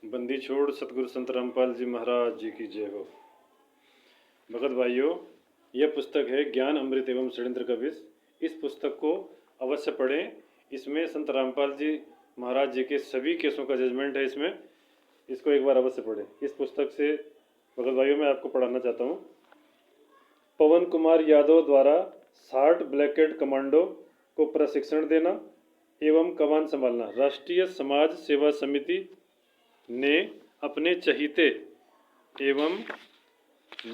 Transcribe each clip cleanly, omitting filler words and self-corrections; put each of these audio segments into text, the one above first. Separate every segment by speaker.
Speaker 1: बंदी छोड़ सतगुरु संत रामपाल जी महाराज जी की जय हो। भगत भाइयों, यह पुस्तक है ज्ञान अमृत एवं षड्यंत्र का विष। इस पुस्तक को अवश्य पढ़ें। इसमें संत रामपाल जी महाराज जी के सभी केसों का जजमेंट है। इसको एक बार अवश्य पढ़ें। इस पुस्तक से भगत भाइयों मैं आपको पढ़ाना चाहता हूँ। पवन कुमार यादव द्वारा 60 ब्लैकेट कमांडो को प्रशिक्षण देना एवं कमान संभालना। राष्ट्रीय समाज सेवा समिति ने अपने चहीते एवं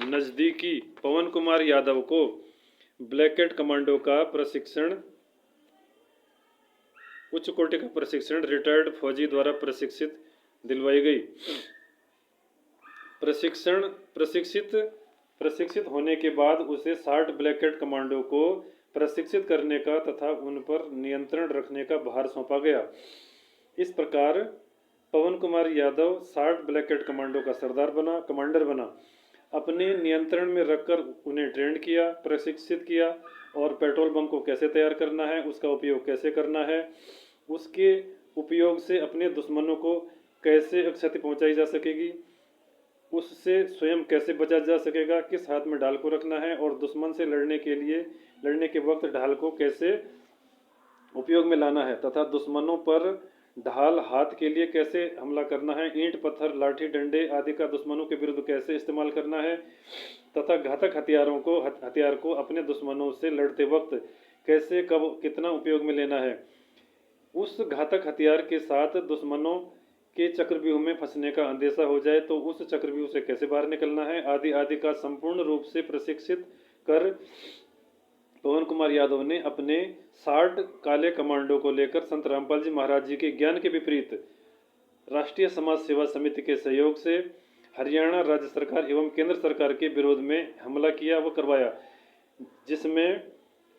Speaker 1: नज़दीकी पवन कुमार यादव को ब्लैकेट कमांडो का प्रशिक्षण, उच्च कोटि का प्रशिक्षण रिटायर्ड फौजी द्वारा दिलवाई गई। प्रशिक्षित होने के बाद उसे 60 ब्लैकेट कमांडो को प्रशिक्षित करने का तथा उन पर नियंत्रण रखने का भार सौंपा गया। इस प्रकार पवन कुमार यादव 60 ब्लैकेट कमांडो का कमांडर बना। अपने नियंत्रण में रखकर उन्हें ट्रेंड किया, प्रशिक्षित किया और पेट्रोल बम को कैसे तैयार करना है, उसका उपयोग कैसे करना है, उसके उपयोग से अपने दुश्मनों को कैसे क्षति पहुंचाई जा सकेगी, उससे स्वयं कैसे बचा जा सकेगा, किस हाथ में ढाल को रखना है और दुश्मन से लड़ने के वक्त ढाल को कैसे उपयोग में लाना है तथा दुश्मनों पर ढाल हाथ के लिए कैसे हमला करना है, ईंट पत्थर लाठी डंडे आदि का दुश्मनों के विरुद्ध कैसे इस्तेमाल करना है तथा घातक हथियार को अपने दुश्मनों से लड़ते वक्त कैसे कब कितना उपयोग में लेना है, उस घातक हथियार के साथ दुश्मनों के चक्रव्यूह में फंसने का अंदेशा हो जाए तो उस चक्रव्यूह से कैसे बाहर निकलना है आदि आदि का संपूर्ण रूप से प्रशिक्षित कर पवन कुमार यादव ने अपने 60 काले कमांडो को लेकर संत रामपाल जी महाराज जी के ज्ञान के विपरीत राष्ट्रीय समाज सेवा समिति के सहयोग से हरियाणा राज्य सरकार एवं केंद्र सरकार के विरोध में हमला किया व करवाया, जिसमें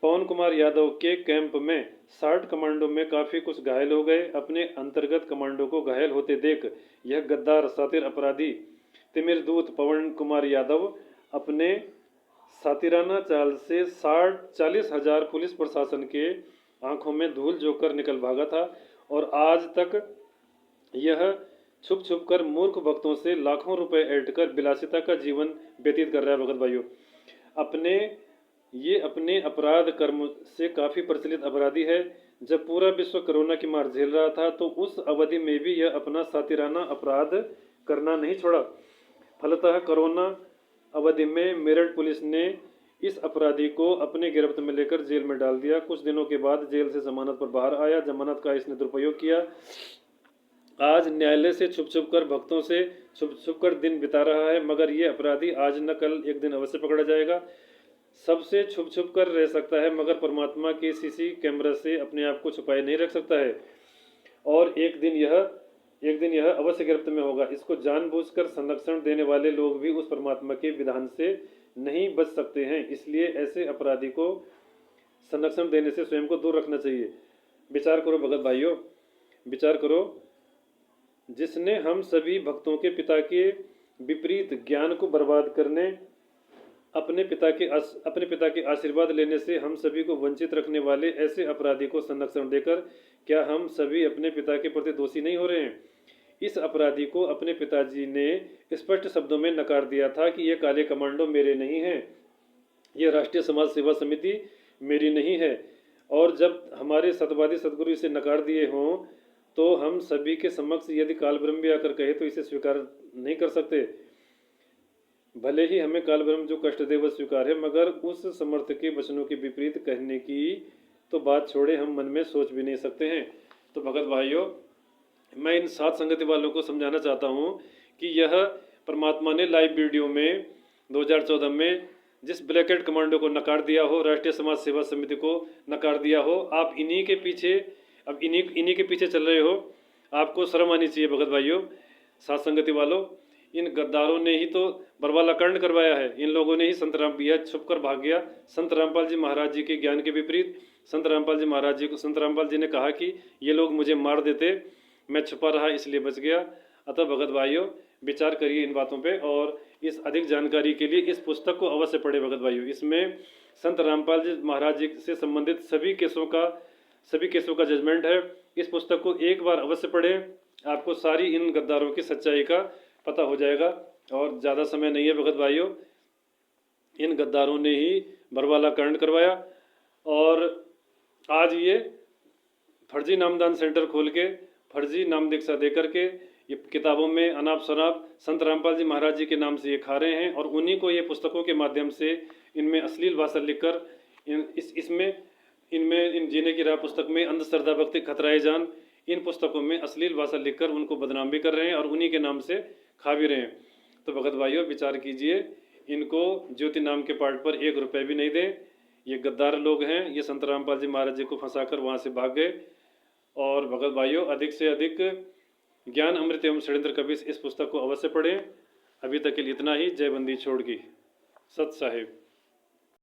Speaker 1: पवन कुमार यादव के कैंप में 60 कमांडो में काफ़ी कुछ घायल हो गए। अपने अंतर्गत कमांडो को घायल होते देख यह गद्दार सातिर अपराधी तिमिरदूत पवन कुमार यादव अपने सातिराना चाल से 40 हजार पुलिस प्रशासन के आंखों में धूल झोंककर निकल भागा था और आज तक यह छुप छुप कर मूर्ख भक्तों से लाखों रुपए ऐंठ कर विलासिता का जीवन व्यतीत कर रहा है। भगत भाइयों, अपने अपराध कर्म से काफ़ी प्रचलित अपराधी है। जब पूरा विश्व कोरोना की मार झेल रहा था तो उस अवधि में भी यह अपना सातिराना अपराध करना नहीं छोड़ा। फलतः कोरोना अवधि में मेरठ पुलिस ने इस अपराधी को अपने गिरफ्त में लेकर जेल में डाल दिया। कुछ दिनों के बाद जेल से जमानत पर बाहर आया। जमानत का इसने दुरुपयोग किया। आज न्यायालय से छुप छुप कर भक्तों से छुप छुप कर दिन बिता रहा है, मगर ये अपराधी आज न कल एक दिन अवश्य पकड़ा जाएगा। सबसे छुप छुप कर रह सकता है मगर परमात्मा के सीसी कैमरा से अपने आप को छुपाए नहीं रख सकता है और एक दिन यह अवश्य गिरफ्त में होगा। इसको जानबूझकर संरक्षण देने वाले लोग भी उस परमात्मा के विधान से नहीं बच सकते हैं। इसलिए ऐसे अपराधी को संरक्षण देने से स्वयं को दूर रखना चाहिए। विचार करो भगत भाइयों, विचार करो। जिसने हम सभी भक्तों के पिता के विपरीत ज्ञान को बर्बाद करने, अपने पिता के आशीर्वाद लेने से हम सभी को वंचित रखने वाले ऐसे अपराधी को संरक्षण देकर क्या हम सभी अपने पिता के प्रति दोषी नहीं हो रहे हैं? इस अपराधी को अपने पिताजी ने स्पष्ट शब्दों में नकार दिया था कि ये काले कमांडो मेरे नहीं हैं, यह राष्ट्रीय समाज सेवा समिति मेरी नहीं है। और जब हमारे सतवादी सदगुरु इसे नकार दिए हों तो हम सभी के समक्ष यदि काल ब्रह्म भी आकर कहे तो इसे स्वीकार नहीं कर सकते। भले ही हमें काल ब्रह्म जो कष्ट दे वह स्वीकार है, मगर उस समर्थ के वचनों के विपरीत कहने की तो बात छोड़े हम मन में सोच भी नहीं सकते हैं। तो भगत भाइयों, मैं इन सात संगति वालों को समझाना चाहता हूँ कि यह परमात्मा ने लाइव वीडियो में 2014 में जिस ब्लैकेट कमांडो को नकार दिया हो, राष्ट्रीय समाज सेवा समिति को नकार दिया हो, आप इन्हीं के पीछे चल रहे हो। आपको शर्म आनी चाहिए भगत भाइयों, सात संगति वालों। इन गद्दारों ने ही तो बरवाला कांड करवाया है। इन लोगों ने ही छुप कर भाग गया। संत रामपाल जी महाराज जी के ज्ञान के विपरीत संत रामपाल जी ने कहा कि ये लोग मुझे मार देते, मैं छुपा रहा इसलिए बच गया। अतः भगत भाइयों, विचार करिए इन बातों पे और इस अधिक जानकारी के लिए इस पुस्तक को अवश्य पढ़े भगत भाइयों। इसमें संत रामपाल जी महाराज जी से संबंधित सभी केसों का जजमेंट है। इस पुस्तक को एक बार अवश्य पढ़ें आपको सारी इन गद्दारों की सच्चाई का पता हो जाएगा। और ज़्यादा समय नहीं है भगत भाइयों, इन गद्दारों ने ही बरवाला कांड करवाया और आज ये फर्जी नामदान सेंटर खोल के फर्जी नाम दीक्षा दे करके ये किताबों में अनाप शनाप संत रामपाल जी महाराज जी के नाम से ये खा रहे हैं। और उन्हीं को ये पुस्तकों के माध्यम से इनमें अश्लील भाषा लिखकर इन जीने की राह पुस्तक में अंधश्रद्धा भक्ति खतराए जान, इन पुस्तकों में अश्लील भाषा लिखकर उनको बदनाम भी कर रहे हैं और उन्हीं के नाम से खा भी रहे हैं। तो भगत भाइयों विचार कीजिए, इनको ज्योति नाम के पार्ट पर 1 रुपये भी नहीं दें। ये गद्दार लोग हैं, ये संत रामपाल जी महाराज जी को फंसाकर वहाँ से भाग गए। और भगत भाइयों अधिक से अधिक ज्ञान अमृत एवं षड्यंत्र कवि इस पुस्तक को अवश्य पढ़ें। अभी तक के लिए इतना ही। जय बंदी छोड़ की। सत साहिब।